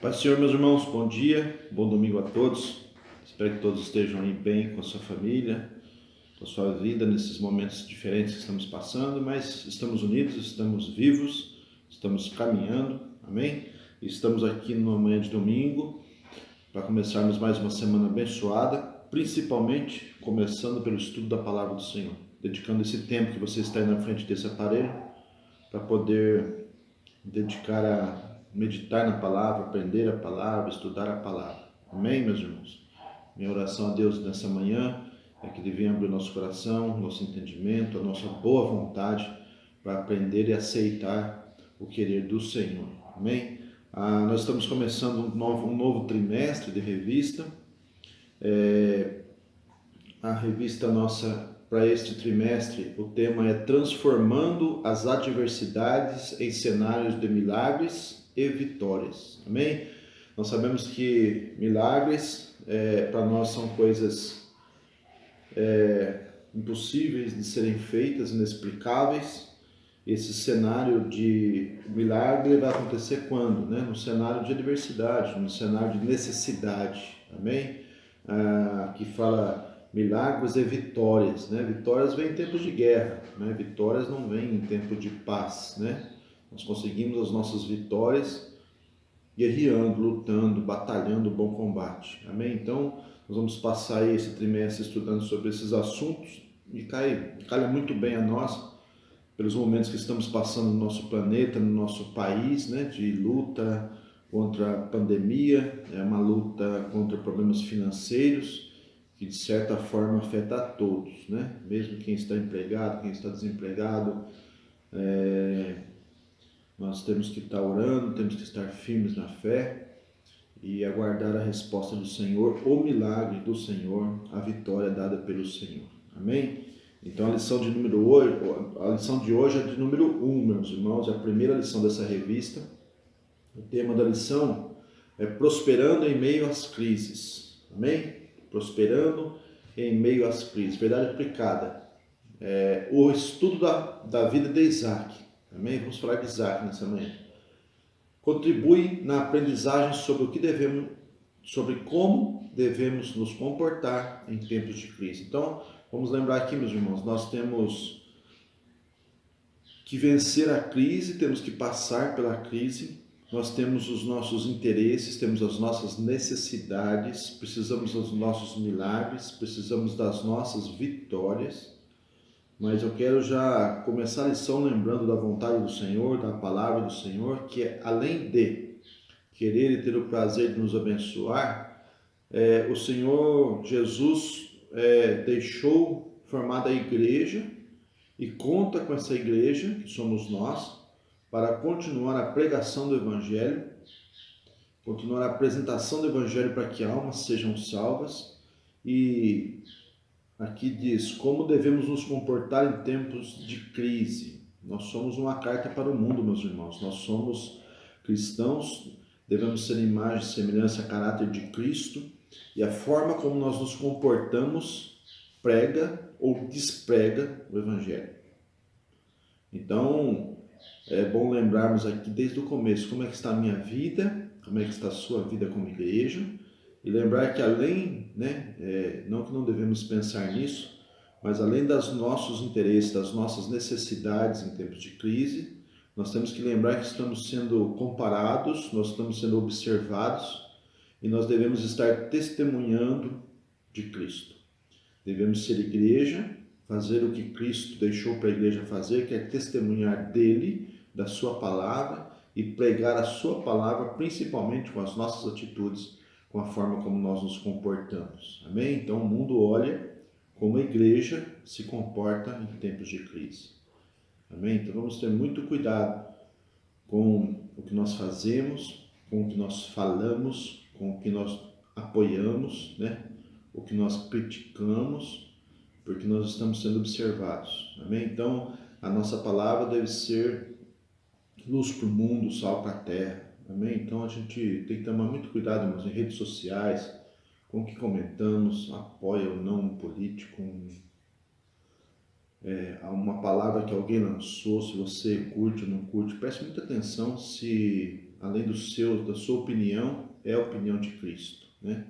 Pai do Senhor, meus irmãos, bom dia, bom domingo a todos. Espero que todos estejam aí bem com a sua família, com a sua vida nesses momentos diferentes que estamos passando, mas estamos unidos, estamos vivos, estamos caminhando, amém? E estamos aqui numa manhã de domingo para começarmos mais uma semana abençoada, principalmente começando pelo estudo da Palavra do Senhor, dedicando esse tempo que você está aí na frente desse aparelho para poder dedicar a meditar na palavra, aprender a palavra, estudar a palavra. Amém, meus irmãos? Minha oração a Deus nessa manhã é que Ele venha abrir o nosso coração, nosso entendimento, a nossa boa vontade para aprender e aceitar o querer do Senhor. Amém? Nós estamos começando um novo trimestre de revista. A revista nossa para este trimestre, o tema é Transformando as Adversidades em Cenários de Milagres e Vitórias. Amém? Nós sabemos que milagres para nós são coisas impossíveis de serem feitas, inexplicáveis. Esse cenário de milagre vai acontecer quando? No cenário de adversidade, no cenário de necessidade. Amém? Que fala milagres e vitórias, Vitórias vêm em tempos de guerra, Vitórias não vêm em tempo de paz, Nós conseguimos as nossas vitórias guerreando, lutando, batalhando o bom combate, amém? Então, nós vamos passar esse trimestre estudando sobre esses assuntos e calha muito bem a nós, pelos momentos que estamos passando no nosso planeta, no nosso país, de luta contra a pandemia, uma luta contra problemas financeiros, que de certa forma afeta a todos, Mesmo quem está empregado, quem está desempregado, nós temos que estar orando, temos que estar firmes na fé e aguardar a resposta do Senhor, o milagre do Senhor, a vitória dada pelo Senhor. Amém? Então a lição de hoje é de número 1, meus irmãos, é a primeira lição dessa revista. O tema da lição é prosperando em meio às crises. Amém? Prosperando em meio às crises, verdade aplicada. O estudo da vida de Isaac, amém? Vamos falar de Isaac nessa manhã. Contribui na aprendizagem sobre como devemos nos comportar em tempos de crise. Então, vamos lembrar aqui, meus irmãos, nós temos que vencer a crise, temos que passar pela crise. Nós temos os nossos interesses, temos as nossas necessidades, precisamos dos nossos milagres, precisamos das nossas vitórias. Mas eu quero já começar a lição lembrando da vontade do Senhor, da palavra do Senhor, que é além de querer e ter o prazer de nos abençoar, o Senhor Jesus deixou formada a igreja e conta com essa igreja, que somos nós, para continuar a pregação do Evangelho, continuar a apresentação do Evangelho para que almas sejam salvas. E aqui diz como devemos nos comportar em tempos de crise. Nós somos uma carta para o mundo, meus irmãos. Nós somos cristãos, devemos ser imagem, semelhança, caráter de Cristo. E a forma como nós nos comportamos prega ou desprega o Evangelho. Então, é bom lembrarmos aqui desde o começo como é que está a minha vida, como é que está a sua vida como igreja, e lembrar que além, não que não devemos pensar nisso, mas além dos nossos interesses, das nossas necessidades em tempos de crise, nós temos que lembrar que estamos sendo comparados, nós estamos sendo observados e nós devemos estar testemunhando de Cristo. Devemos ser igreja, fazer o que Cristo deixou para a igreja fazer, que é testemunhar dele, da sua palavra e pregar a sua palavra, principalmente com as nossas atitudes, com a forma como nós nos comportamos. Amém? Então o mundo olha como a igreja se comporta em tempos de crise. Amém? Então vamos ter muito cuidado com o que nós fazemos, com o que nós falamos, com o que nós apoiamos, o que nós criticamos, porque nós estamos sendo observados. Amém? Então a nossa palavra deve ser luz para o mundo, sal para a terra. Amém? Então a gente tem que tomar muito cuidado, irmãos, em redes sociais, com o que comentamos, apoia ou não um político, a uma palavra que alguém lançou, se você curte ou não curte, preste muita atenção se, além da sua opinião, é a opinião de Cristo, né?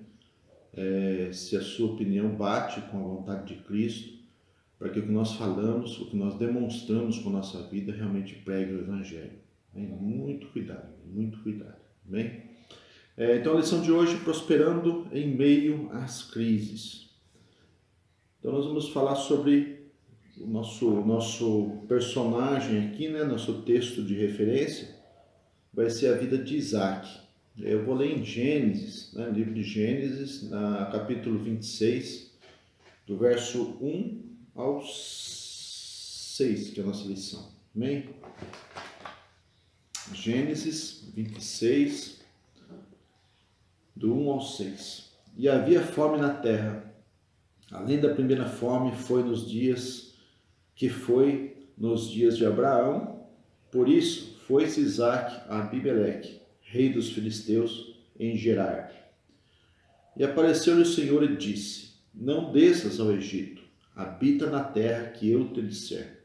Se a sua opinião bate com a vontade de Cristo, para que o que nós falamos, o que nós demonstramos com a nossa vida, realmente pregue o Evangelho. Muito cuidado, muito cuidado. Bem? Então a lição de hoje, prosperando em meio às crises. Então nós vamos falar sobre o nosso personagem aqui, né? Nosso texto de referência vai ser a vida de Isaac. Eu vou ler em Gênesis, né? Livro de Gênesis, capítulo 26, do verso 1 ao 6, que é a nossa lição. Amém? Gênesis 26, do 1 ao 6. E havia fome na terra, além da primeira fome foi nos dias de Abraão. Por isso foi-se Isaque a Abimeleque, rei dos filisteus, em Gerar. E apareceu-lhe o Senhor e disse: Não desças ao Egito, habita na terra que eu te disser.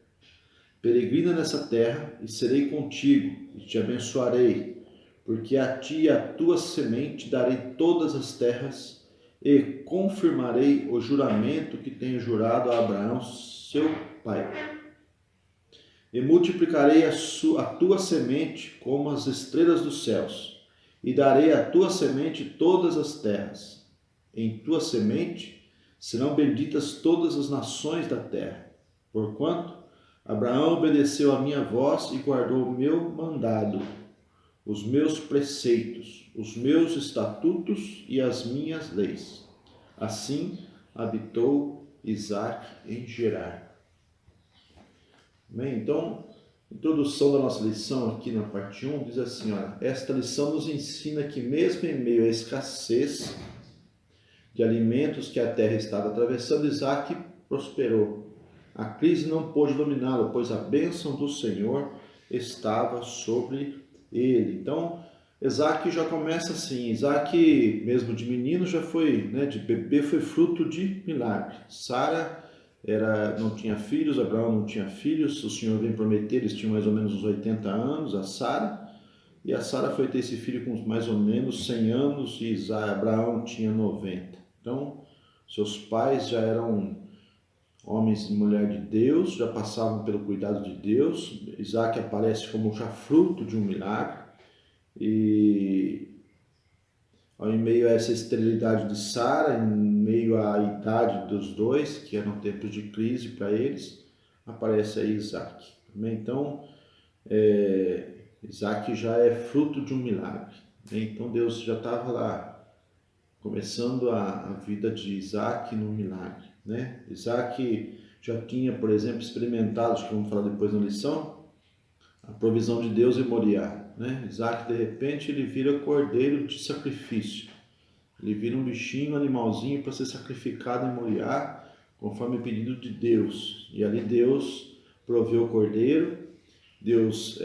Peregrina nessa terra, e serei contigo, e te abençoarei, porque a ti e a tua semente darei todas as terras, e confirmarei o juramento que tenho jurado a Abraão, seu pai. E multiplicarei a tua semente como as estrelas dos céus, e darei à tua semente todas as terras. Em tua semente serão benditas todas as nações da terra, porquanto Abraão obedeceu a minha voz e guardou o meu mandado, os meus preceitos, os meus estatutos e as minhas leis. Assim habitou Isaque em Gerar. Bem, então, a introdução da nossa lição aqui na parte 1 diz assim, olha, esta lição nos ensina que mesmo em meio à escassez de alimentos que a terra estava atravessando, Isaque prosperou. A crise não pôde dominá-lo, pois a bênção do Senhor estava sobre ele. Então, Isaque já começa assim. Isaque, mesmo de menino, já foi, né, de bebê, foi fruto de milagre. Sara não tinha filhos, Abraão não tinha filhos. O Senhor veio prometer, eles tinham mais ou menos uns 80 anos, a Sara. E a Sara foi ter esse filho com mais ou menos 100 anos e Abraão tinha 90. Então, seus pais já eram homens e mulher de Deus, já passavam pelo cuidado de Deus. Isaque aparece como já fruto de um milagre. E em meio a essa esterilidade de Sara, em meio à idade dos dois, que eram tempos de crise para eles, aparece aí Isaque. Então, Isaque já é fruto de um milagre. Então Deus já estava lá, começando a vida de Isaque no milagre. Isaque já tinha, por exemplo, experimentado, acho que vamos falar depois na lição, a provisão de Deus em Moriá. Isaque, de repente, ele vira cordeiro de sacrifício. Ele vira um bichinho, um animalzinho para ser sacrificado em Moriá, conforme o pedido de Deus. E ali Deus proveu o cordeiro, Deus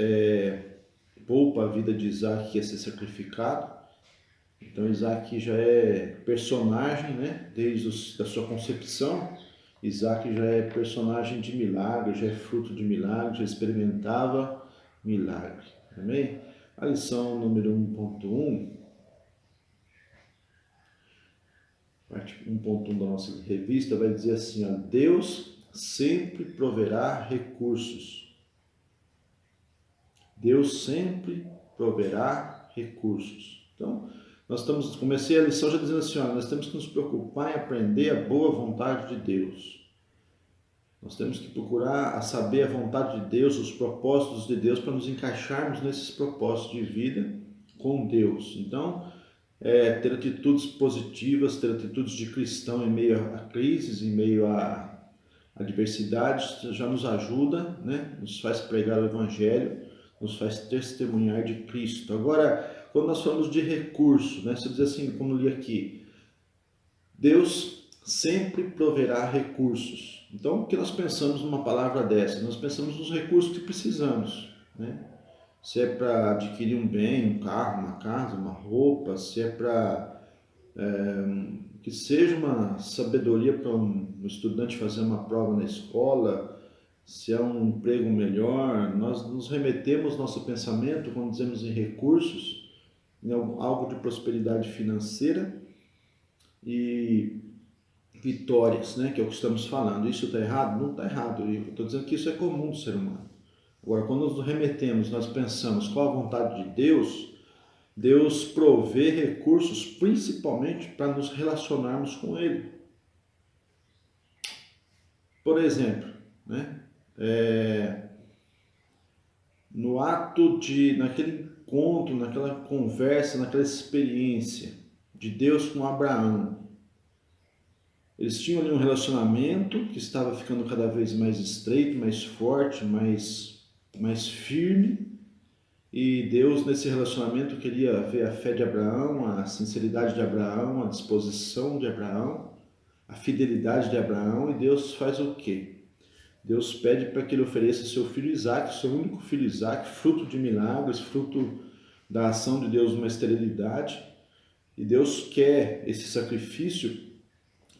poupa a vida de Isaque que ia ser sacrificado. Então Isaque já é personagem, desde a sua concepção. Isaque já é personagem de milagre, já é fruto de milagre, já experimentava milagre. Amém? A lição número 1.1, parte 1.1 da nossa revista, vai dizer assim, ó, Deus sempre proverá recursos. Deus sempre proverá recursos. Então, comecei a lição já dizendo assim, ó, nós temos que nos preocupar em aprender a boa vontade de Deus. Nós temos que procurar a saber a vontade de Deus, os propósitos de Deus, para nos encaixarmos nesses propósitos de vida com Deus. Então, ter atitudes positivas, ter atitudes de cristão em meio a crises, em meio a adversidades, já nos ajuda, nos faz pregar o Evangelho, nos faz testemunhar de Cristo. Agora, quando nós falamos de recurso, você diz assim, como li aqui, Deus sempre proverá recursos. Então, o que nós pensamos numa palavra dessa? Nós pensamos nos recursos que precisamos, Se é para adquirir um bem, um carro, uma casa, uma roupa, se é para que seja uma sabedoria para um estudante fazer uma prova na escola, se é um emprego melhor. Nós nos remetemos nosso pensamento, quando dizemos em recursos, em algo de prosperidade financeira e vitórias, né? Que é o que estamos falando. Isso está errado? Não está errado. Eu estou dizendo que isso é comum do ser humano. Agora, quando nos remetemos, nós pensamos qual a vontade de Deus, Deus provê recursos principalmente para nos relacionarmos com Ele. Por exemplo, né? No ato de, naquele encontro, naquela conversa, naquela experiência de Deus com Abraão, eles tinham ali um relacionamento que estava ficando cada vez mais estreito, mais forte, mais firme. E Deus, nesse relacionamento, queria ver a fé de Abraão, a sinceridade de Abraão, a disposição de Abraão, a fidelidade de Abraão. E Deus faz o quê? Deus pede para que ele ofereça seu filho Isaque, seu único filho Isaque, fruto de milagres, fruto da ação de Deus numa esterilidade. E Deus quer esse sacrifício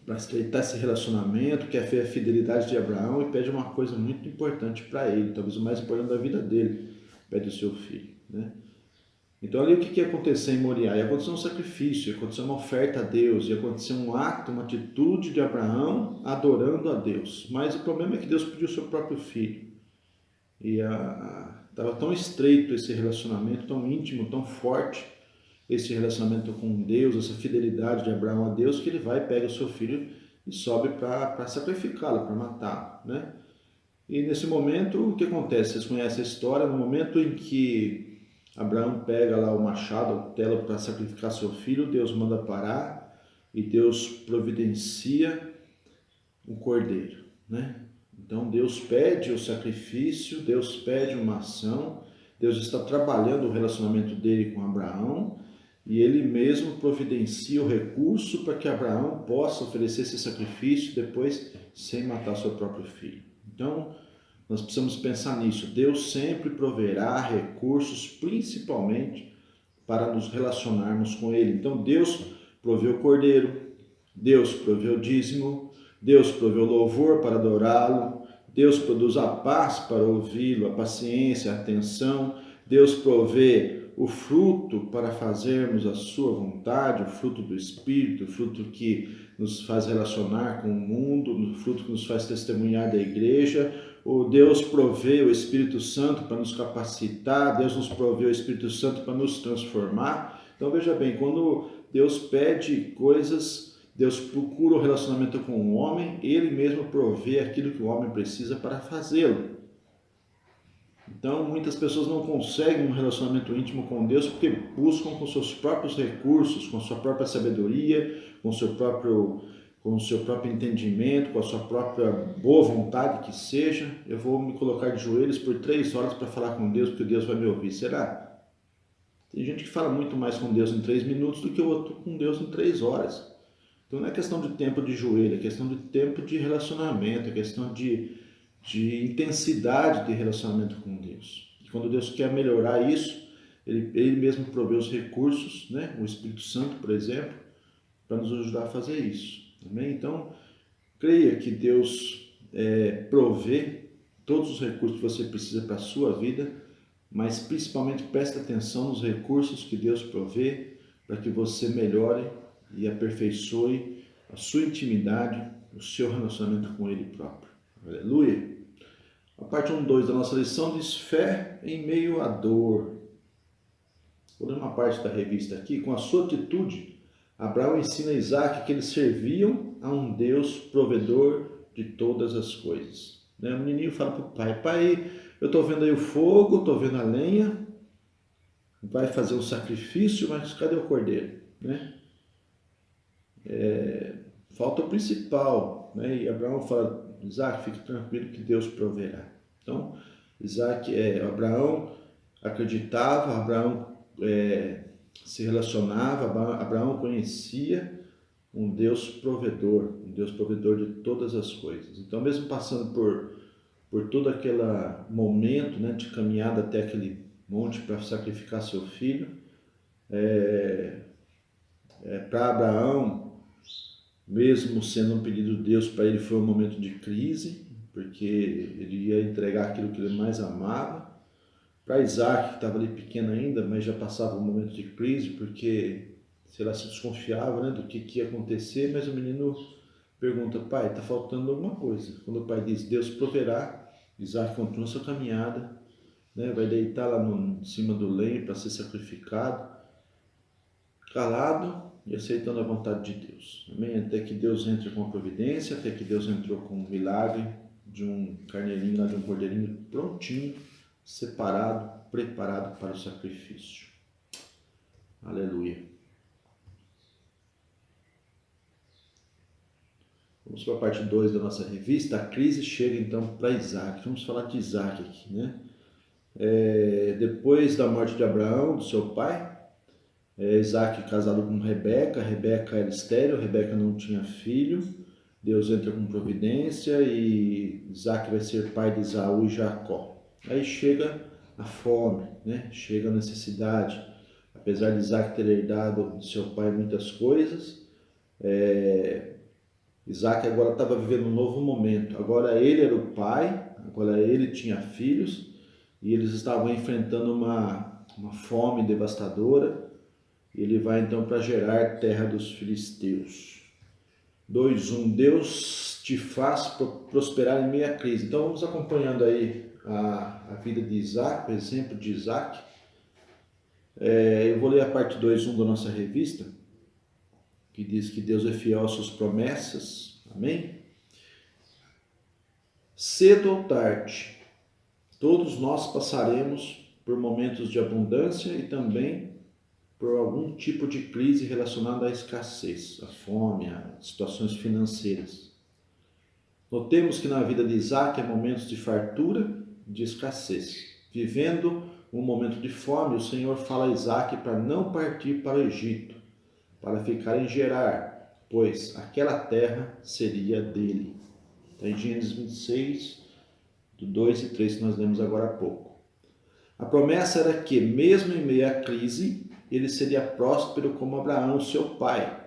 para estreitar esse relacionamento, quer ver a fidelidade de Abraão e pede uma coisa muito importante para ele, talvez o mais importante da vida dele, pede o seu filho, né? Então ali o que ia acontecer em Moriá? Ia acontecer um sacrifício, ia acontecer uma oferta a Deus, ia acontecer um ato, uma atitude de Abraão adorando a Deus. Mas o problema é que Deus pediu o seu próprio filho. E estava tão estreito esse relacionamento, tão íntimo, tão forte, esse relacionamento com Deus, essa fidelidade de Abraão a Deus, que ele vai, pega o seu filho e sobe para sacrificá-lo, para matá-lo, né? E nesse momento, o que acontece? Vocês conhecem a história, no momento em que Abraão pega lá o machado, o cutelo para sacrificar seu filho, Deus manda parar e Deus providencia um cordeiro, né? Então Deus pede o sacrifício, Deus pede uma ação, Deus está trabalhando o relacionamento dele com Abraão e ele mesmo providencia o recurso para que Abraão possa oferecer esse sacrifício depois sem matar seu próprio filho. Então, nós precisamos pensar nisso. Deus sempre proverá recursos, principalmente para nos relacionarmos com Ele. Então, Deus proveu o cordeiro, Deus proveu o dízimo, Deus proveu o louvor para adorá-lo, Deus produz a paz para ouvi-lo, a paciência, a atenção, Deus provê o fruto para fazermos a sua vontade, o fruto do Espírito, o fruto que nos faz relacionar com o mundo, o fruto que nos faz testemunhar da igreja. O Deus provê o Espírito Santo para nos capacitar, Deus nos provê o Espírito Santo para nos transformar. Então veja bem, quando Deus pede coisas, Deus procura o relacionamento com o homem, Ele mesmo provê aquilo que o homem precisa para fazê-lo. Então, muitas pessoas não conseguem um relacionamento íntimo com Deus porque buscam com seus próprios recursos, com sua própria sabedoria, com o seu próprio entendimento, com a sua própria boa vontade que seja. Eu vou me colocar de joelhos por 3 horas para falar com Deus, porque Deus vai me ouvir. Será? Tem gente que fala muito mais com Deus em 3 minutos do que o outro com Deus em 3 horas. Então não é questão de tempo de joelho, é questão de tempo de relacionamento, é questão de intensidade de relacionamento com Deus. E quando Deus quer melhorar isso, Ele mesmo provê os recursos, né? O Espírito Santo, por exemplo, para nos ajudar a fazer isso. Amém? Então, creia que Deus provê todos os recursos que você precisa para a sua vida, mas principalmente preste atenção nos recursos que Deus provê para que você melhore e aperfeiçoe a sua intimidade, o seu relacionamento com Ele próprio. Aleluia! A parte 1.2 da nossa lição diz fé em meio à dor. Vou ler uma parte da revista aqui. Com a sua atitude, Abraão ensina a Isaque que eles serviam a um Deus provedor de todas as coisas. O menininho fala para o pai: pai, eu estou vendo aí o fogo, estou vendo a lenha, vai fazer um sacrifício, mas cadê o cordeiro? Falta o principal. E Abraão fala: Isaque, fique tranquilo que Deus proverá. Então, Abraão acreditava, Abraão se relacionava, Abraão conhecia um Deus provedor de todas as coisas. Então, mesmo passando por todo aquele momento, de caminhada até aquele monte para sacrificar seu filho, para Abraão, mesmo sendo um pedido de Deus, para ele foi um momento de crise, porque ele ia entregar aquilo que ele mais amava. Para Isaac, que estava ali pequeno ainda, mas já passava um momento de crise, porque se ela se desconfiava, né, do que ia acontecer, mas o menino pergunta: pai, está faltando alguma coisa. Quando o pai diz: Deus proverá, Isaac continua sua caminhada, né, vai deitar lá em cima do lenho para ser sacrificado, calado e aceitando a vontade de Deus. Amém? Até que Deus entre com a providência, até que Deus entrou com um milagre de um carneirinho, de um cordeirinho prontinho, separado, preparado para o sacrifício. Aleluia. Vamos para a parte 2 da nossa revista. A crise chega então para Isaac. Vamos falar de Isaac aqui, né? Depois da morte de Abraão, do seu pai, Isaac casado com Rebeca. Rebeca era estéril, Rebeca não tinha filho. Deus entra com providência e Isaac vai ser pai de Esaú e Jacó. Aí chega a fome, né? Chega a necessidade. Apesar de Isaac ter herdado de seu pai muitas coisas, Isaac agora estava vivendo um novo momento. Agora ele era o pai, agora ele tinha filhos e eles estavam enfrentando uma fome devastadora. Ele vai então para Gerar, terra dos filisteus. 2:1. Deus te faz prosperar em meio à crise. Então vamos acompanhando aí a vida de Isaac, o exemplo de Isaac. Eu vou ler a parte 2:1 da nossa revista, que diz que Deus é fiel às suas promessas. Amém? Cedo ou tarde, todos nós passaremos por momentos de abundância e também por algum tipo de crise relacionada à escassez, à fome, a situações financeiras. Notemos que na vida de Isaac há momentos de fartura, de escassez. Vivendo um momento de fome, o Senhor fala a Isaac para não partir para o Egito, para ficar em Gerar, pois aquela terra seria dele. Está em Gênesis 26, do 2 e 3, que nós lemos agora há pouco. A promessa era que, mesmo em meio à crise, ele seria próspero como Abraão, seu pai.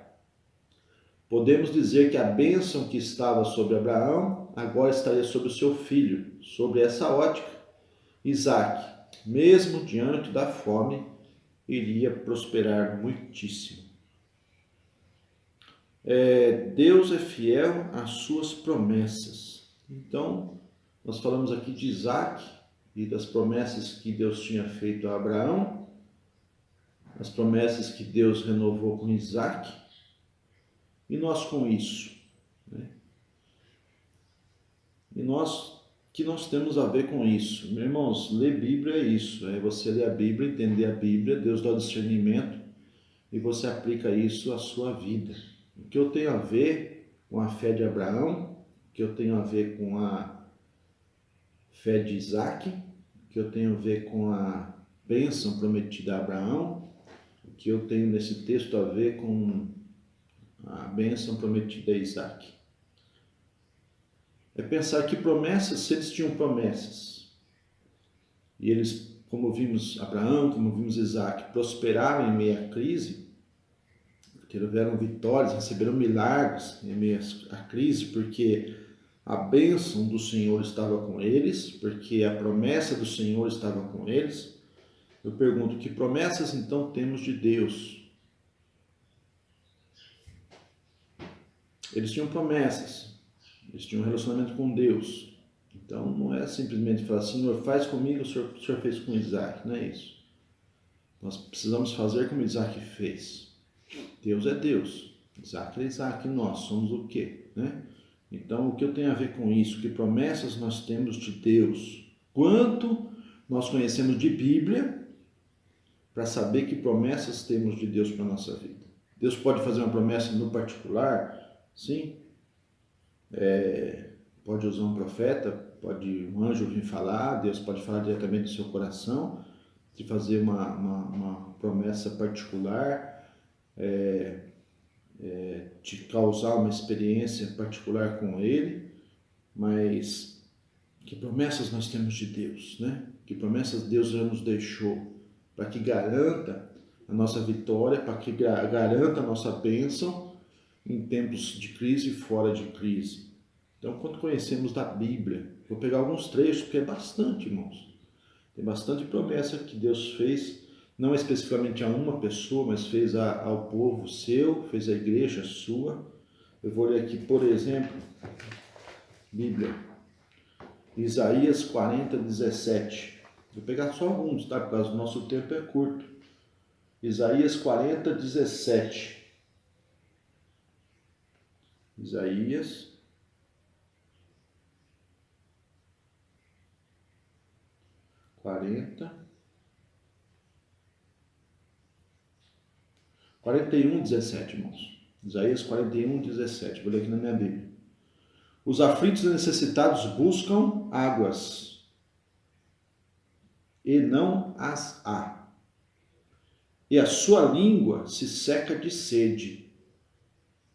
Podemos dizer que a bênção que estava sobre Abraão agora estaria sobre o seu filho. Sobre essa ótica, Isaac, mesmo diante da fome, iria prosperar muitíssimo. Deus é fiel às suas promessas. Então, nós falamos aqui de Isaac e das promessas que Deus tinha feito a Abraão, as promessas que Deus renovou com Isaac, e nós com isso, né? E nós, que nós temos a ver com isso? Meus irmãos, ler Bíblia é isso, é você ler a Bíblia, entender a Bíblia, Deus dá o discernimento e você aplica isso à sua vida. O que eu tenho a ver com a fé de Abraão, o que eu tenho a ver com a fé de Isaac, o que eu tenho a ver com a bênção prometida a Abraão, o que eu tenho nesse texto a ver com a bênção prometida a Isaac. É pensar que promessas, se eles tinham promessas, e eles, como vimos Abraão, como vimos Isaac, prosperaram em meio à crise, tiveram vitórias, receberam milagres em meio à crise, porque a bênção do Senhor estava com eles, porque a promessa do Senhor estava com eles. Eu pergunto, que promessas então temos de Deus? Eles tinham promessas, eles tinham um relacionamento com Deus. Então não é simplesmente falar, Senhor, faz comigo, o Senhor fez com Isaac, não é isso. Nós precisamos fazer como Isaac fez. Deus é Deus, Isaac é Isaac, e nós somos o quê? Né? Então o que eu tenho a ver com isso? Que promessas nós temos de Deus? Quanto nós conhecemos de Bíblia para saber que promessas temos de Deus para a nossa vida? Deus pode fazer uma promessa no particular? Sim. Pode usar um profeta, pode um anjo vir falar, Deus pode falar diretamente do seu coração, de fazer uma promessa particular, de causar uma experiência particular com Ele, mas que promessas nós temos de Deus, né? Que promessas Deus já nos deixou para que garanta a nossa vitória, para que garanta a nossa bênção em tempos de crise e fora de crise. Então, quando conhecemos da Bíblia, vou pegar alguns trechos, porque é bastante, irmãos. Tem bastante promessa que Deus fez, não especificamente a uma pessoa, mas fez ao povo seu, fez a igreja sua. Eu vou ler aqui, por exemplo, Bíblia, Isaías 40, 17. Vou pegar só alguns, tá? Por causa do nosso tempo é curto. Isaías 40, 17. Isaías 41, 17, irmãos. Isaías 41, 17. Vou ler aqui na minha Bíblia. Os aflitos e necessitados buscam águas, e não as há. E a sua língua se seca de sede.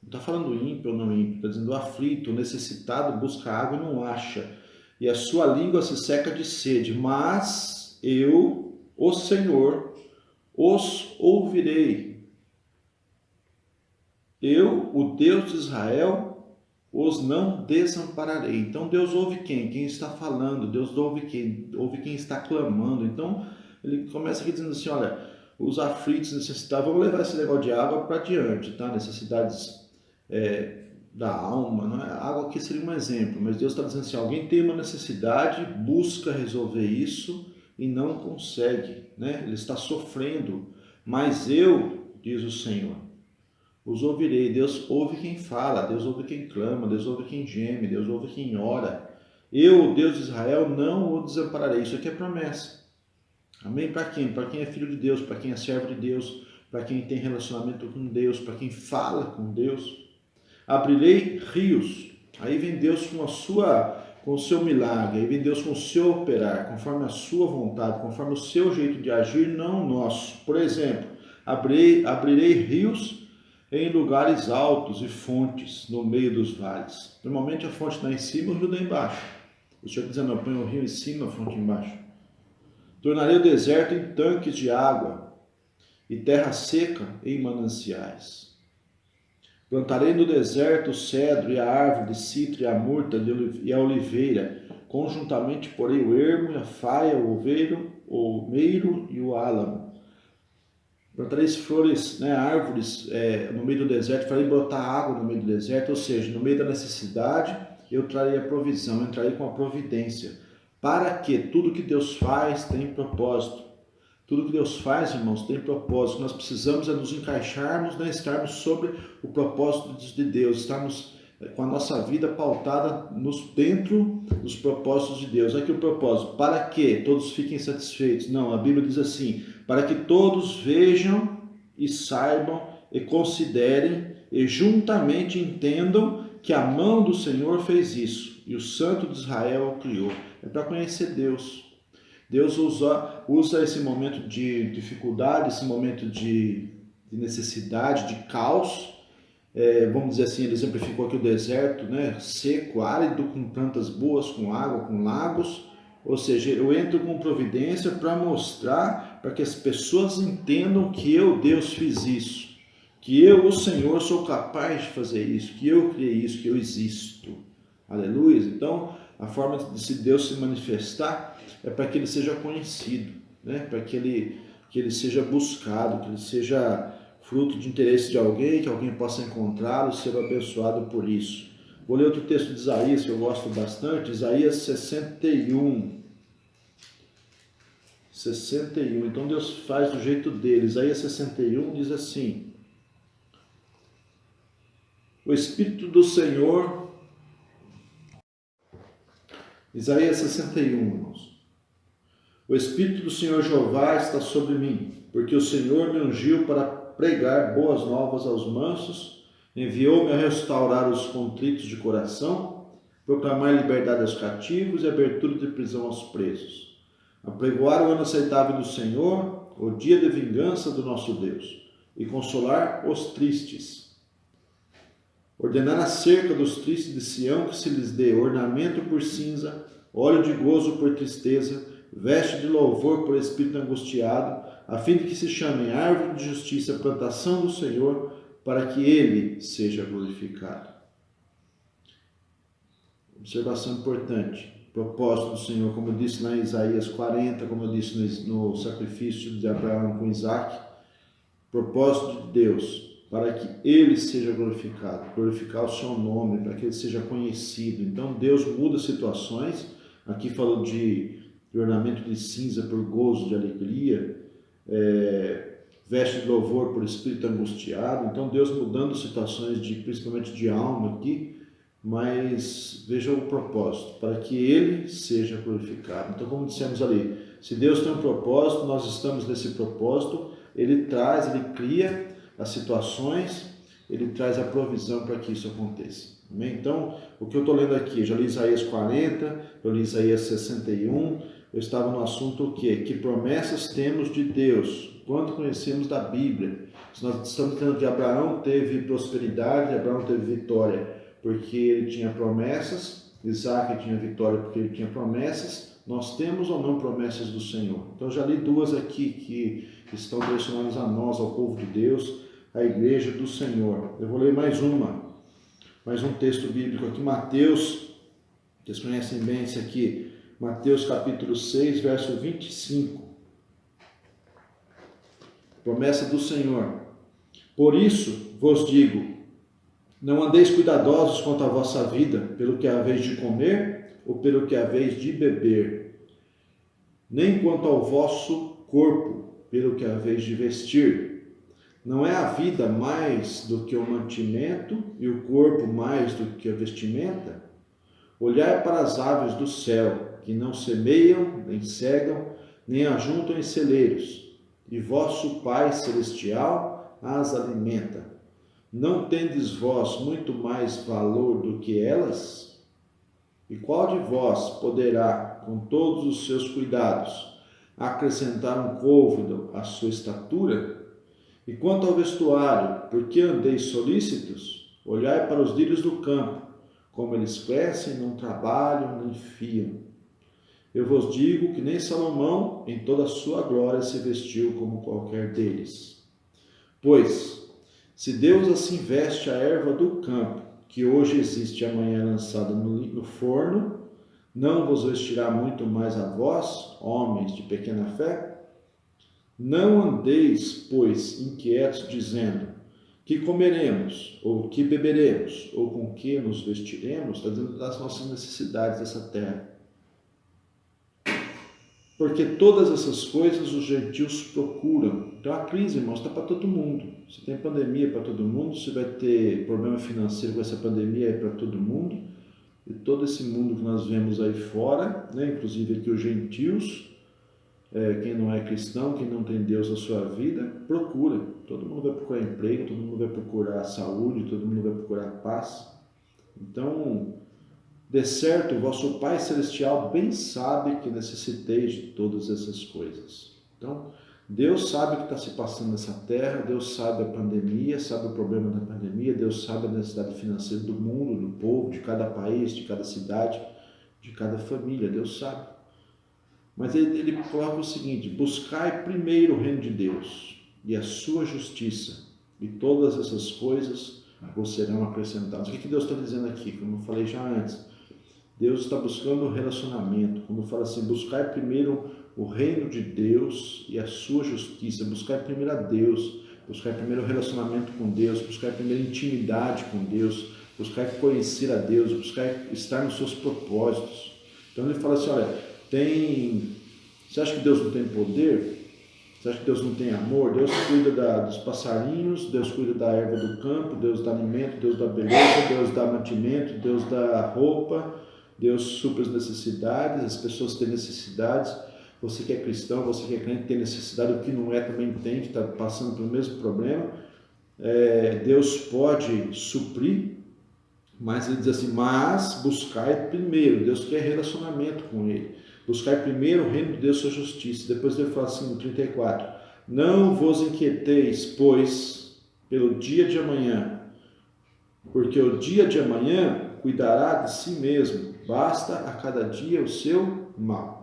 Não está falando ímpio ou não ímpio, está dizendo aflito, necessitado, busca água e não acha. E a sua língua se seca de sede. Mas eu, o Senhor, os ouvirei. Eu, o Deus de Israel, os não desampararei. Então Deus ouve quem? Quem está falando. Deus ouve quem? Ouve quem está clamando. Então ele começa aqui dizendo assim, olha, os aflitos, necessitados, vamos levar esse negócio de água para diante, tá? Necessidades da alma, não é? A água aqui seria um exemplo, mas Deus está dizendo assim, alguém tem uma necessidade, busca resolver isso e não consegue, né? Ele está sofrendo, mas eu, diz o Senhor, os ouvirei. Deus ouve quem fala, Deus ouve quem clama, Deus ouve quem geme, Deus ouve quem ora. Eu, Deus de Israel, não o desampararei. Isso aqui é promessa. Amém? Para quem? Para quem é filho de Deus, para quem é servo de Deus, para quem tem relacionamento com Deus, para quem fala com Deus. Abrirei rios. Aí vem Deus com o seu milagre, aí vem Deus com o seu operar, conforme a sua vontade, conforme o seu jeito de agir, não o nosso. Por exemplo, abrirei rios em lugares altos e fontes no meio dos vales. Normalmente a fonte está em cima e o rio está embaixo. O Senhor dizendo, eu ponho o rio em cima, a fonte embaixo. Tornarei o deserto em tanques de água e terra seca em mananciais. Plantarei no deserto o cedro e a árvore de citro e a murta e a oliveira. Conjuntamente porei o ermo e a faia, o meiro e o álamo. Plantarei flores, né, árvores no meio do deserto, farei brotar água no meio do deserto, ou seja, no meio da necessidade eu trarei a provisão, eu entrarei com a providência. Para que tudo que Deus faz tem propósito. Tudo que Deus faz, irmãos, tem propósito. Nós precisamos nos encaixarmos, né, estarmos sobre o propósito de Deus, estarmos com a nossa vida pautada dentro dos propósitos de Deus. Aqui o propósito, para que todos fiquem satisfeitos. Não, a Bíblia diz assim, para que todos vejam e saibam e considerem e juntamente entendam que a mão do Senhor fez isso e o Santo de Israel o criou. É para conhecer Deus. Deus usa esse momento de dificuldade, esse momento de necessidade, de caos. Vamos dizer assim, ele exemplificou aqui o deserto, né? Seco, árido, com plantas boas, com água, com lagos. Ou seja, eu entro com providência para mostrar, para que as pessoas entendam que eu, Deus, fiz isso. Que eu, o Senhor, sou capaz de fazer isso, que eu criei isso, que eu existo. Aleluia! Então, a forma de Deus se manifestar é para que ele seja conhecido, né? Para que ele seja buscado, que ele seja fruto de interesse de alguém, que alguém possa encontrá-lo e ser abençoado por isso. Vou ler outro texto de Isaías que eu gosto bastante, Isaías 61. 61. Então Deus faz do jeito dele. Isaías 61 diz assim: o Espírito do Senhor. Isaías 61, irmãos. O Espírito do Senhor Jeová está sobre mim, porque o Senhor me ungiu para pregar boas novas aos mansos, enviou-me a restaurar os contritos de coração, proclamar liberdade aos cativos e abertura de prisão aos presos, apregoar o ano aceitável do Senhor, o dia de vingança do nosso Deus, e consolar os tristes. Ordenar acerca dos tristes de Sião que se lhes dê ornamento por cinza, óleo de gozo por tristeza, veste de louvor por espírito angustiado, a fim de que se chamem árvore de justiça, plantação do Senhor, para que ele seja glorificado. observação importante. Propósito do Senhor, como eu disse lá em Isaías 40, como eu disse no sacrifício de Abraão com Isaac, propósito de Deus, para que Ele seja glorificado, glorificar o seu nome, para que Ele seja conhecido. Então Deus muda situações, aqui falou de ornamento de cinza por gozo de alegria, veste de louvor por espírito angustiado. Então Deus mudando situações, principalmente de alma aqui, mas veja o propósito, para que Ele seja glorificado. Então, como dissemos ali, se Deus tem um propósito, nós estamos nesse propósito, Ele traz, Ele cria as situações, Ele traz a provisão para que isso aconteça. Amém? Então, o que eu estou lendo aqui, já li Isaías 40, eu li Isaías 61, eu estava no assunto o quê? Que promessas temos de Deus, quanto conhecemos da Bíblia. Se nós estamos dizendo que Abraão teve prosperidade, Abraão teve vitória, porque ele tinha promessas, Isaac tinha vitória porque ele tinha promessas, nós temos ou não promessas do Senhor? Então, já li duas aqui que estão direcionadas a nós, ao povo de Deus, à igreja do Senhor. Eu vou ler mais um texto bíblico aqui, Mateus, vocês conhecem bem esse aqui, Mateus capítulo 6, verso 25. Promessa do Senhor. Por isso vos digo, não andeis cuidadosos quanto à vossa vida, pelo que haveis de comer ou pelo que haveis de beber, nem quanto ao vosso corpo, pelo que haveis de vestir. Não é a vida mais do que o mantimento e o corpo mais do que a vestimenta? Olhai para as aves do céu, que não semeiam, nem cegam, nem ajuntam em celeiros, e vosso Pai Celestial as alimenta. Não tendes vós muito mais valor do que elas? E qual de vós poderá, com todos os seus cuidados, acrescentar um côvado à sua estatura? E quanto ao vestuário, por que andeis solícitos? Olhai para os lírios do campo, como eles crescem, não trabalham, nem fiam. Eu vos digo que nem Salomão, em toda a sua glória, se vestiu como qualquer deles. Pois, se Deus assim veste a erva do campo, que hoje existe e amanhã é lançada no forno, não vos vestirá muito mais a vós, homens de pequena fé? Não andeis, pois, inquietos, dizendo, que comeremos, ou que beberemos, ou com que nos vestiremos? Está dizendo das nossas necessidades dessa terra. Porque todas essas coisas os gentios procuram. Então a crise, irmãos, está para todo mundo. Se tem pandemia para todo mundo, se vai ter problema financeiro com essa pandemia, é para todo mundo. E todo esse mundo que nós vemos aí fora, né? Inclusive aqui os gentios, quem não é cristão, quem não tem Deus na sua vida, procura. Todo mundo vai procurar emprego, todo mundo vai procurar saúde, todo mundo vai procurar paz. Então, de certo, o vosso Pai Celestial bem sabe que necessiteis de todas essas coisas. Então, Deus sabe o que está se passando nessa terra, Deus sabe a pandemia, sabe o problema da pandemia, Deus sabe a necessidade financeira do mundo, do povo, de cada país, de cada cidade, de cada família, Deus sabe. Mas ele coloca o seguinte, buscai primeiro o reino de Deus e a sua justiça, e todas essas coisas vos serão acrescentadas. O que Deus está dizendo aqui? Como eu falei já antes, Deus está buscando um relacionamento. Quando fala assim, buscar primeiro o reino de Deus e a sua justiça, buscar primeiro a Deus, buscar primeiro o relacionamento com Deus, buscar primeiro intimidade com Deus, buscar conhecer a Deus, buscar estar nos seus propósitos. Então ele fala assim, olha, você acha que Deus não tem poder? Você acha que Deus não tem amor? Deus cuida dos passarinhos, Deus cuida da erva do campo, Deus dá alimento, Deus dá beleza, Deus dá mantimento, Deus dá roupa, Deus supre as necessidades, as pessoas têm necessidades. Você que é cristão, você que é crente tem necessidade, o que não é também tem, que está passando pelo mesmo problema. Deus pode suprir, mas ele diz assim, mas buscai primeiro, Deus quer relacionamento com ele. Buscai primeiro o reino de Deus e sua justiça. Depois ele fala assim no 34, não vos inquieteis, pois, pelo dia de amanhã, porque o dia de amanhã cuidará de si mesmo, basta a cada dia o seu mal.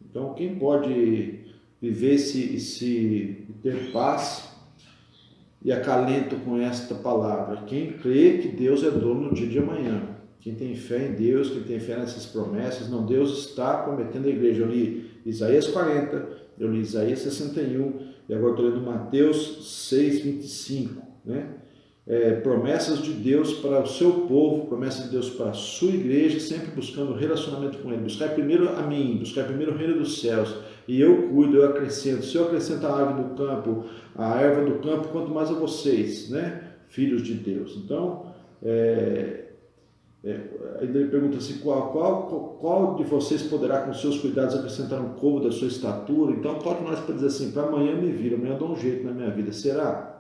Então, quem pode viver e ter paz e acalento com esta palavra? Quem crê que Deus é dono no dia de amanhã. Quem tem fé em Deus, quem tem fé nessas promessas, não, Deus está prometendo a igreja. Eu li Isaías 40, eu li Isaías 61, e agora estou lendo Mateus 6, 25, né? Promessas de Deus para o seu povo, promessas de Deus para a sua igreja, sempre buscando relacionamento com Ele. Buscar primeiro a mim, buscar primeiro o reino dos céus, e eu cuido, eu acrescento. Se eu acrescento a ave do campo, a erva do campo, quanto mais a vocês, né? Filhos de Deus. Então, ainda ele pergunta assim, qual de vocês poderá com seus cuidados acrescentar um côvado da sua estatura? Então, qual de nós pode dizer assim, para amanhã me vira, amanhã eu dou um jeito na minha vida, será?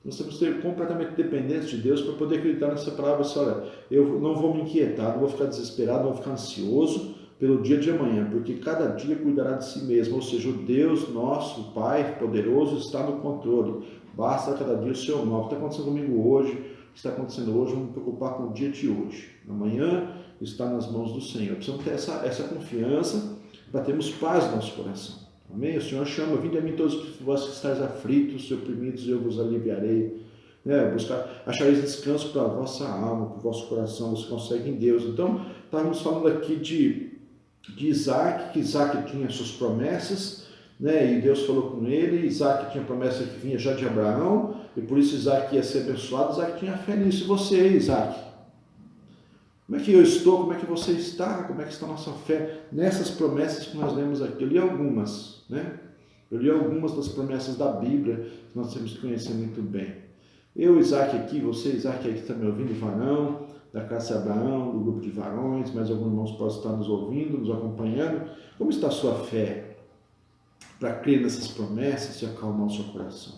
Nós temos que ser completamente dependentes de Deus para poder acreditar nessa palavra. Assim, olha, eu não vou me inquietar, não vou ficar desesperado, não vou ficar ansioso pelo dia de amanhã, porque cada dia cuidará de si mesmo. Ou seja, o Deus nosso, Pai poderoso, está no controle. Basta cada dia o seu mal. O que está acontecendo comigo hoje, o que está acontecendo hoje, vamos me preocupar com o dia de hoje. Amanhã está nas mãos do Senhor. Precisamos ter essa confiança para termos paz no nosso coração. Amém? O Senhor chama, vinde a mim todos vós que estáis aflitos, oprimidos, eu vos aliviarei. Achareis descanso para a vossa alma, para o vosso coração, você consegue em Deus. Então, estávamos falando aqui de Isaac, que Isaac tinha suas promessas, né? E Deus falou com ele. Isaac tinha promessa que vinha já de Abraão, e por isso Isaac ia ser abençoado. Isaac tinha fé nisso. E você, Isaac? Como é que eu estou? Como é que você está? Como é que está a nossa fé nessas promessas que nós lemos aqui? Eu li algumas, né? Eu li algumas das promessas da Bíblia que nós temos que conhecer muito bem. Eu, Isaac aqui, você, Isaac aí que está me ouvindo, varão, da casa de Abraão, do grupo de varões, mais alguns irmãos podem estar nos ouvindo, nos acompanhando. Como está a sua fé para crer nessas promessas e acalmar o seu coração?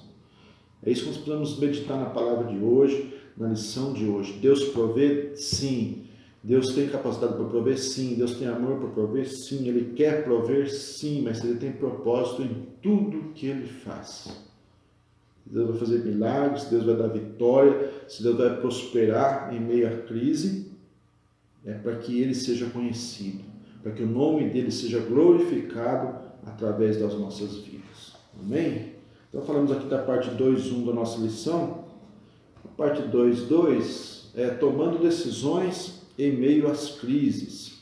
É isso que nós precisamos meditar na palavra de hoje, na lição de hoje. Deus provê? Sim. Deus tem capacidade para prover? Sim. Deus tem amor para prover? Sim. Ele quer prover? Sim. Mas Ele tem propósito em tudo que Ele faz. Deus vai fazer milagres, Deus vai dar vitória, se Deus vai prosperar em meio à crise, é para que Ele seja conhecido, para que o nome dEle seja glorificado através das nossas vidas. Amém? Então falamos aqui da parte 2.1 da nossa lição. A parte 2.2 é tomando decisões em meio às crises.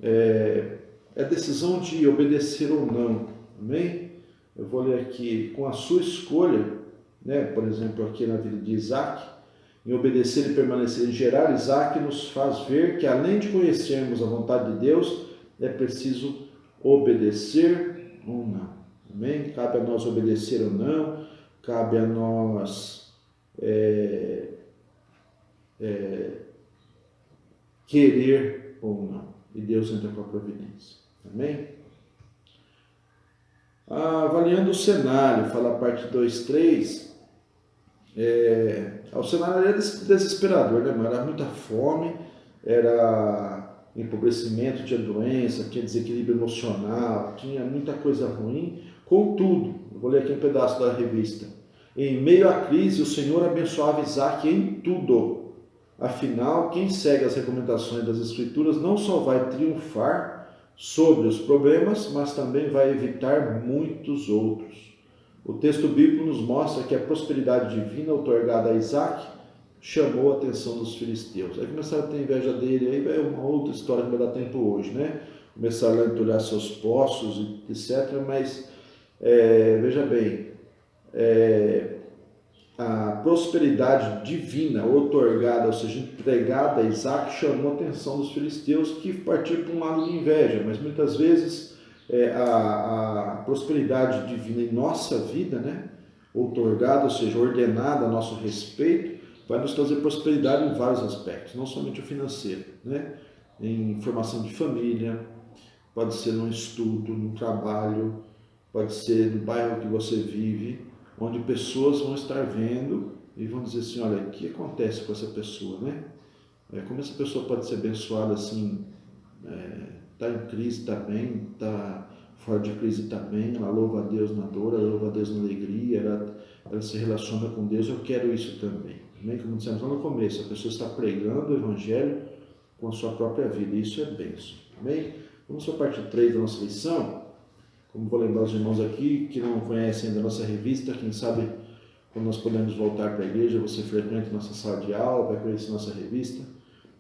É a decisão de obedecer ou não. Amém? Eu vou ler aqui, com a sua escolha, né? Por exemplo, aqui na vida de Isaac, em obedecer e permanecer em gerar, Isaac nos faz ver que além de conhecermos a vontade de Deus, é preciso obedecer ou não. Amém? Cabe a nós obedecer ou não, cabe a nós querer ou não. E Deus entra com a providência. Amém? Avaliando o cenário, fala a parte 2.3, o cenário era desesperador, né? Era muita fome, era empobrecimento, tinha doença, tinha desequilíbrio emocional, tinha muita coisa ruim. Contudo, eu vou ler aqui um pedaço da revista. Em meio à crise, o Senhor abençoava Isaac em tudo. Afinal, quem segue as recomendações das Escrituras não só vai triunfar sobre os problemas, mas também vai evitar muitos outros. O texto bíblico nos mostra que a prosperidade divina outorgada a Isaac chamou a atenção dos filisteus. Aí começaram a ter inveja dele, aí vai uma outra história que não vai dar tempo hoje, né? Começaram a entulhar seus poços, etc. Mas, veja bem, a prosperidade divina outorgada, ou seja, entregada a Isaac, chamou a atenção dos filisteus, que partiram para um lado de inveja. Mas muitas vezes a prosperidade divina em nossa vida, né, outorgada, ou seja, ordenada a nosso respeito, vai nos trazer prosperidade em vários aspectos, não somente o financeiro, né? Em formação de família, pode ser no estudo, no trabalho, pode ser no bairro que você vive, onde pessoas vão estar vendo e vão dizer assim, olha, o que acontece com essa pessoa, né? Como essa pessoa pode ser abençoada assim, está em crise, está bem, está fora de crise, está bem, ela louva a Deus na dor, ela louva a Deus na alegria, ela se relaciona com Deus, eu quero isso também. Amém? Como dissemos lá no começo, a pessoa está pregando o Evangelho com a sua própria vida, e isso é bênção. Amém? Vamos para a parte 3 da nossa lição. Como vou lembrar os irmãos aqui que não conhecem ainda a nossa revista, quem sabe quando nós podemos voltar para a igreja, você frequenta nossa sala de aula, vai conhecer nossa revista.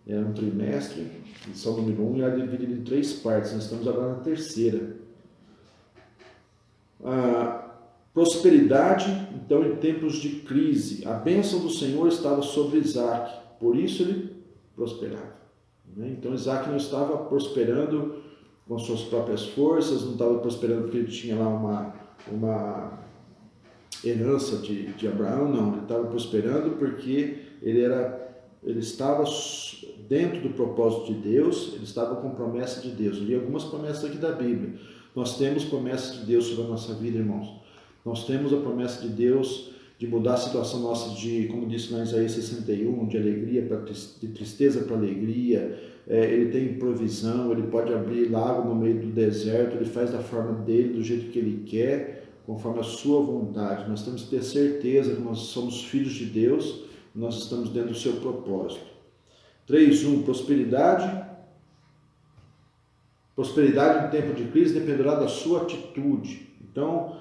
era um trimestre, lição número 1, e era dividida em 3 partes. Nós estamos agora na terceira. A prosperidade, então, em tempos de crise. A bênção do Senhor estava sobre Isaac, por isso ele prosperava. Então Isaac não estava prosperando com suas próprias forças, não estava prosperando porque ele tinha lá uma herança de Abraão, não. Ele estava prosperando porque ele estava dentro do propósito de Deus, ele estava com promessa de Deus. Eu li algumas promessas aqui da Bíblia. Nós temos promessas de Deus sobre a nossa vida, irmãos. Nós temos a promessa de Deus de mudar a situação nossa como disse lá em Isaías 61, de alegria de tristeza para alegria. Ele tem provisão, ele pode abrir lago no meio do deserto, ele faz da forma dele, do jeito que ele quer, conforme a sua vontade. Nós temos que ter certeza que nós somos filhos de Deus, nós estamos dentro do seu propósito. 3.1, prosperidade. Prosperidade em tempo de crise dependerá da sua atitude. Então,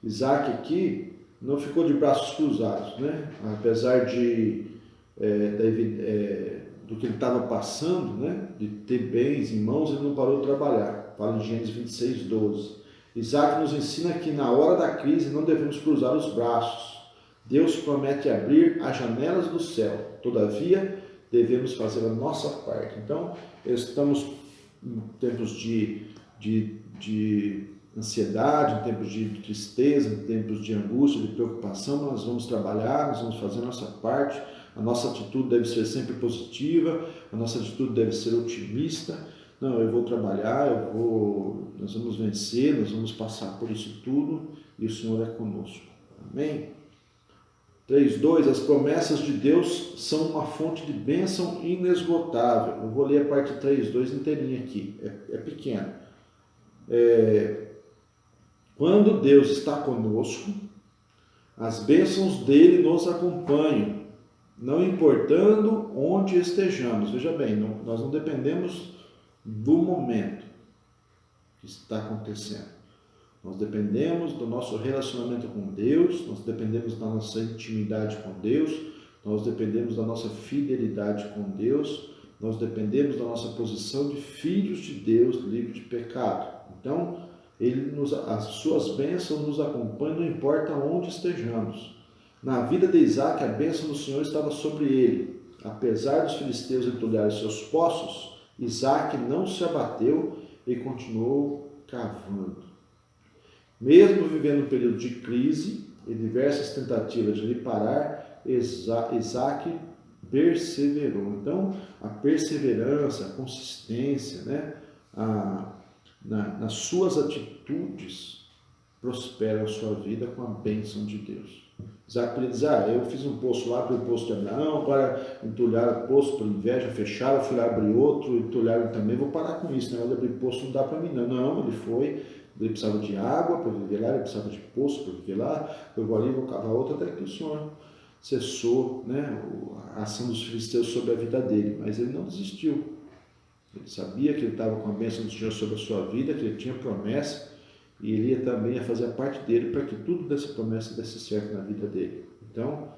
Isaac aqui não ficou de braços cruzados, né? Apesar do que ele estava passando, né? De ter bens em mãos, ele não parou de trabalhar. Fala em Gênesis 26:12. Isaac nos ensina que na hora da crise não devemos cruzar os braços. Deus promete abrir as janelas do céu. Todavia, devemos fazer a nossa parte. Então, estamos em tempos de ansiedade, em tempos de tristeza, em tempos de angústia, de preocupação. Nós vamos trabalhar, nós vamos fazer a nossa parte. A nossa atitude deve ser sempre positiva, a nossa atitude deve ser otimista. Não, eu vou trabalhar, nós vamos vencer, nós vamos passar por isso tudo e o Senhor é conosco. Amém? 3.2, as promessas de Deus são uma fonte de bênção inesgotável. Eu vou ler a parte 3.2 inteirinha aqui, é pequeno. Quando Deus está conosco, as bênçãos dele nos acompanham, não importando onde estejamos. Veja bem, nós não dependemos do momento que está acontecendo. Nós dependemos do nosso relacionamento com Deus, nós dependemos da nossa intimidade com Deus, nós dependemos da nossa fidelidade com Deus, nós dependemos da nossa posição de filhos de Deus, livres de pecado. Então, as suas bênçãos nos acompanham, não importa onde estejamos. Na vida de Isaac, a bênção do Senhor estava sobre ele. Apesar dos filisteus entulharem seus poços, Isaac não se abateu e continuou cavando. Mesmo vivendo um período de crise e diversas tentativas de lhe parar, Isaac perseverou. Então, a perseverança, a consistência, né? Nas suas atitudes, prospera a sua vida com a bênção de Deus. Isaac podia dizer, eu fiz um poço lá para o poço de Abraão, agora entulharam o poço por inveja, fecharam, eu fui lá abrir outro, entulharam também, vou parar com isso, negócio de abrir poço não dá para mim não. Não, ele precisava de água para viver lá, ele precisava de poço para viver lá, eu vou ali, vou cavar outro, até que o Senhor cessou, né, a ação dos filisteus sobre a vida dele, mas ele não desistiu. Ele sabia que ele estava com a bênção do Senhor sobre a sua vida, que ele tinha promessa, e ele ia também a fazer a parte dele para que tudo dessa promessa desse certo na vida dele. Então,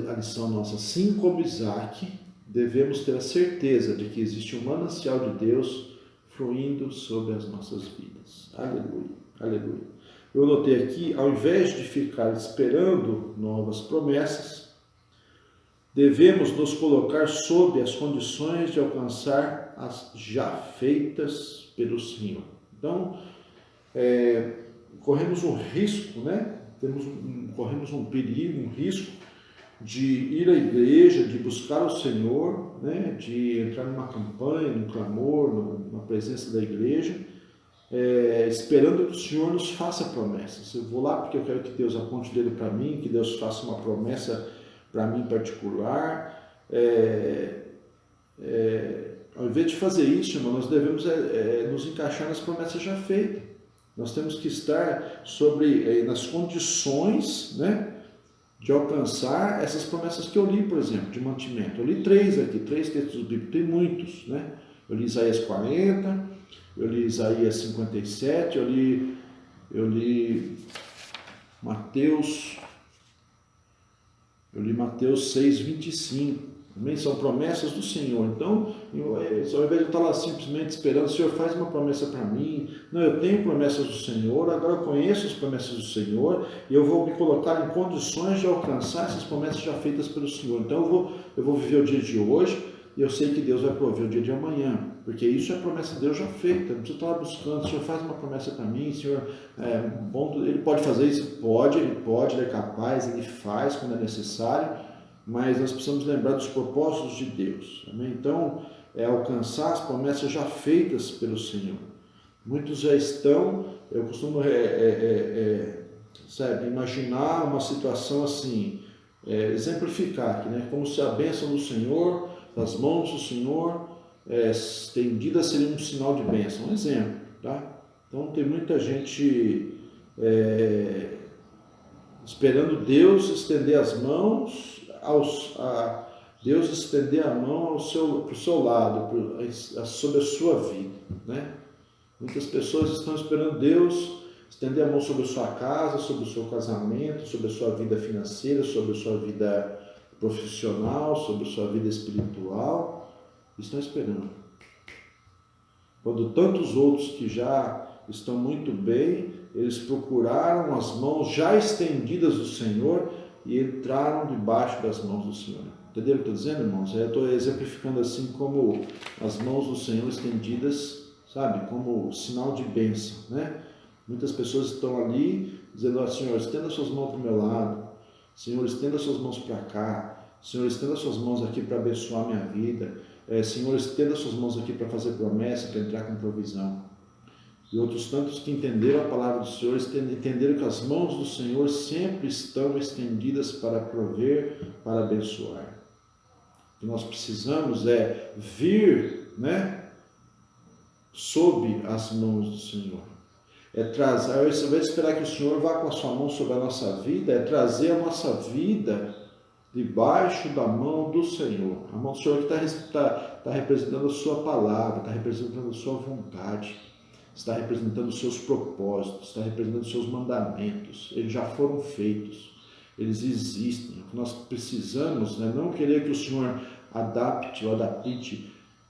a lição nossa, assim como Isaac, devemos ter a certeza de que existe um manancial de Deus fluindo sobre as nossas vidas. Aleluia, aleluia. Eu notei aqui, ao invés de ficar esperando novas promessas, devemos nos colocar sob as condições de alcançar as já feitas pelo Senhor. Então, corremos um risco, né? Corremos um perigo, um risco de ir à igreja, de buscar o Senhor, né? De entrar numa campanha, num clamor, na presença da igreja, esperando que o Senhor nos faça promessas. Eu vou lá porque eu quero que Deus aponte o dedo para mim, que Deus faça uma promessa para mim em particular. Ao invés de fazer isso, irmão, nós devemos nos encaixar nas promessas já feitas. Nós temos que estar nas condições, né, de alcançar essas promessas que eu li, por exemplo, de mantimento. Eu li 3 textos bíblicos, tem muitos, né? Eu li Isaías 40, eu li Isaías 57, eu li Mateus Eu li Mateus 6:25. Amém? São promessas do Senhor. Então, ao invés de eu estar lá simplesmente esperando, o Senhor faz uma promessa para mim. Não, eu tenho promessas do Senhor, agora eu conheço as promessas do Senhor e eu vou me colocar em condições de alcançar essas promessas já feitas pelo Senhor. Então, eu vou viver o dia de hoje e eu sei que Deus vai prover o dia de amanhã, porque isso é promessa de Deus já feita. Não precisa estar lá buscando. O Senhor faz uma promessa para mim, o Senhor ele pode fazer isso? Pode, ele é capaz, ele faz quando é necessário. Mas nós precisamos lembrar dos propósitos de Deus. Amém? Então, alcançar as promessas já feitas pelo Senhor. Muitos já estão, eu costumo imaginar uma situação assim, exemplificar aqui, né? Como se a bênção do Senhor, das mãos do Senhor, estendida seria um sinal de bênção. Um exemplo, tá? Então, tem muita gente esperando Deus estender as mãos, Deus estender a mão para o seu lado, sobre a sua vida, né? Muitas pessoas estão esperando Deus estender a mão sobre a sua casa, sobre o seu casamento, sobre a sua vida financeira, sobre a sua vida profissional, sobre a sua vida espiritual. Estão esperando. Quando tantos outros que já estão muito bem, eles procuraram as mãos já estendidas do Senhor e entraram debaixo das mãos do Senhor. Entenderam o que eu estou dizendo, irmãos? Eu estou exemplificando assim como as mãos do Senhor estendidas, sabe? Como sinal de bênção, né? Muitas pessoas estão ali dizendo, Senhor, estenda suas mãos para o meu lado. Senhor, estenda suas mãos para cá. Senhor, estenda suas mãos aqui para abençoar minha vida. Senhor, estenda suas mãos aqui para fazer promessa, para entrar com provisão. E outros tantos que entenderam a palavra do Senhor, entenderam que as mãos do Senhor sempre estão estendidas para prover, para abençoar. O que nós precisamos é vir, né, sob as mãos do Senhor. Trazer, ao invés de esperar que o Senhor vá com a sua mão sobre a nossa vida, trazer a nossa vida debaixo da mão do Senhor. A mão do Senhor que está representando a sua palavra, está representando a sua vontade, está representando os seus propósitos, está representando os seus mandamentos. Eles já foram feitos, eles existem. O que nós precisamos, né, não querer que o Senhor adapte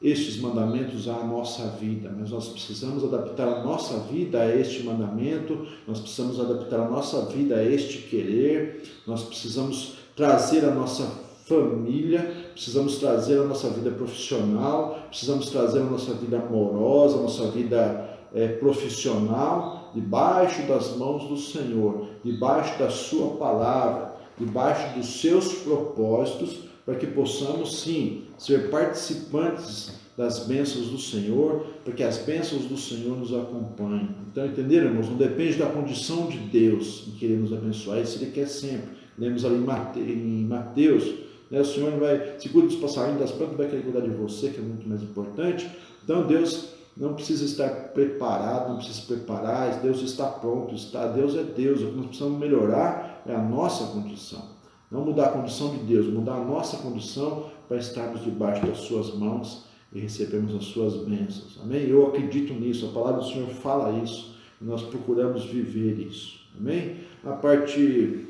estes mandamentos à nossa vida, mas nós precisamos adaptar a nossa vida a este mandamento, nós precisamos adaptar a nossa vida a este querer, nós precisamos trazer a nossa família, precisamos trazer a nossa vida profissional, precisamos trazer a nossa vida amorosa, a nossa vida profissional, debaixo das mãos do Senhor, debaixo da sua palavra, debaixo dos seus propósitos, para que possamos sim ser participantes das bênçãos do Senhor, para que as bênçãos do Senhor nos acompanhem. Então, entenderam, irmãos? Não depende da condição de Deus em querer nos abençoar, isso Ele quer sempre. Lemos ali em Mateus, né? O Senhor não vai, se cuida dos passarinhos das plantas, vai querer cuidar de você, que é muito mais importante. Então, Deus não precisa estar preparado, não precisa se preparar, Deus está pronto, Deus é Deus. O que nós precisamos melhorar é a nossa condição. Não mudar a condição de Deus, mudar a nossa condição para estarmos debaixo das suas mãos e recebermos as suas bênçãos. Amém? Eu acredito nisso, a palavra do Senhor fala isso, e nós procuramos viver isso. Amém? A parte,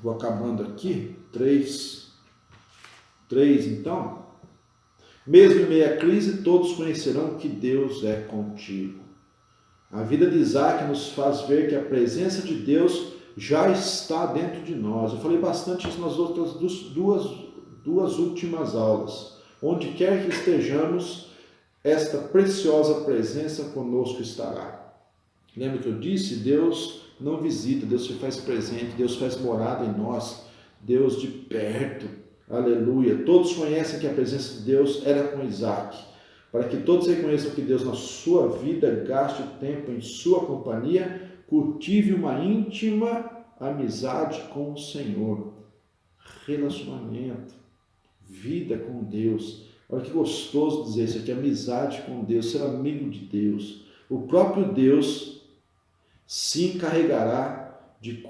vou acabando aqui, 3 então. Mesmo em meio à crise, todos conhecerão que Deus é contigo. A vida de Isaac nos faz ver que a presença de Deus já está dentro de nós. Eu falei bastante isso nas outras duas últimas aulas. Onde quer que estejamos, esta preciosa presença conosco estará. Lembra que eu disse? Deus não visita, Deus se faz presente, Deus faz morada em nós, Deus de perto. Aleluia. Todos conhecem que a presença de Deus era com Isaac. Para que todos reconheçam que Deus na sua vida gaste tempo em sua companhia, cultive uma íntima amizade com o Senhor. Relacionamento, vida com Deus. Olha que gostoso dizer isso aqui, amizade com Deus, ser amigo de Deus. O próprio Deus se encarregará de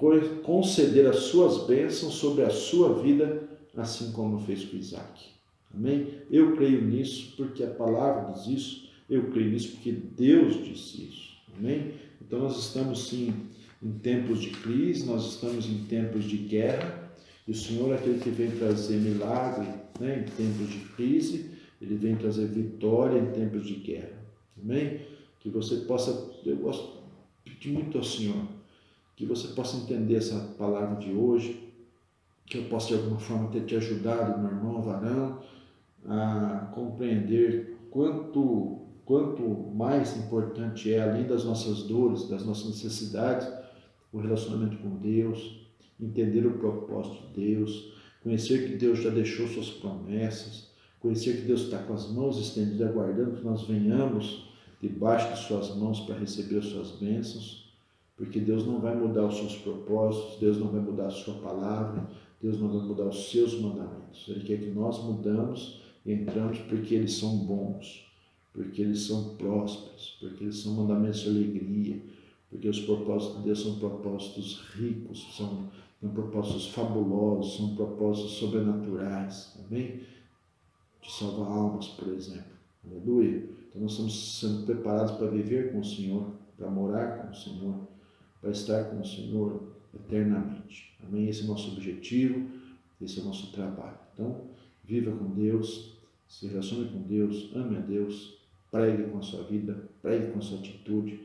conceder as suas bênçãos sobre a sua vida, assim como fez com Isaac. Amém? Eu creio nisso porque a palavra diz isso, eu creio nisso porque Deus disse isso. Amém? Então nós estamos sim em tempos de crise, nós estamos em tempos de guerra, E o Senhor é aquele que vem trazer milagre, né, em tempos de crise, Ele vem trazer vitória em tempos de guerra. Amém? Que você possa, eu gosto de pedir muito ao Senhor, que você possa entender essa palavra de hoje, que eu possa de alguma forma ter te ajudado, meu irmão varão, a compreender quanto mais importante é, além das nossas dores, das nossas necessidades, o relacionamento com Deus, entender o propósito de Deus, conhecer que Deus já deixou suas promessas, conhecer que Deus está com as mãos estendidas, aguardando que nós venhamos debaixo de suas mãos para receber as suas bênçãos, porque Deus não vai mudar os seus propósitos, Deus não vai mudar a sua palavra, Deus não vai mudar os seus mandamentos. Ele quer que nós mudamos e entramos porque eles são bons, porque eles são prósperos, porque eles são mandamentos de alegria, porque os propósitos de Deus são propósitos ricos, são propósitos fabulosos, são propósitos sobrenaturais, amém? De salvar almas, por exemplo, aleluia. Então nós estamos sendo preparados para viver com o Senhor, para morar com o Senhor, para estar com o Senhor eternamente, amém? Esse é o nosso objetivo, esse é o nosso trabalho. Então, viva com Deus, se relacione com Deus, ame a Deus, pregue com a sua vida, pregue com a sua atitude,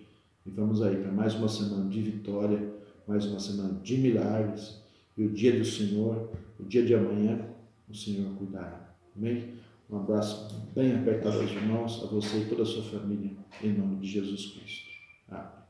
e vamos aí para mais uma semana de vitória, mais uma semana de milagres, e o dia do Senhor, o dia de amanhã, o Senhor cuidará. Amém? Um abraço bem apertado aos irmãos, a você e toda a sua família, em nome de Jesus Cristo. Amém.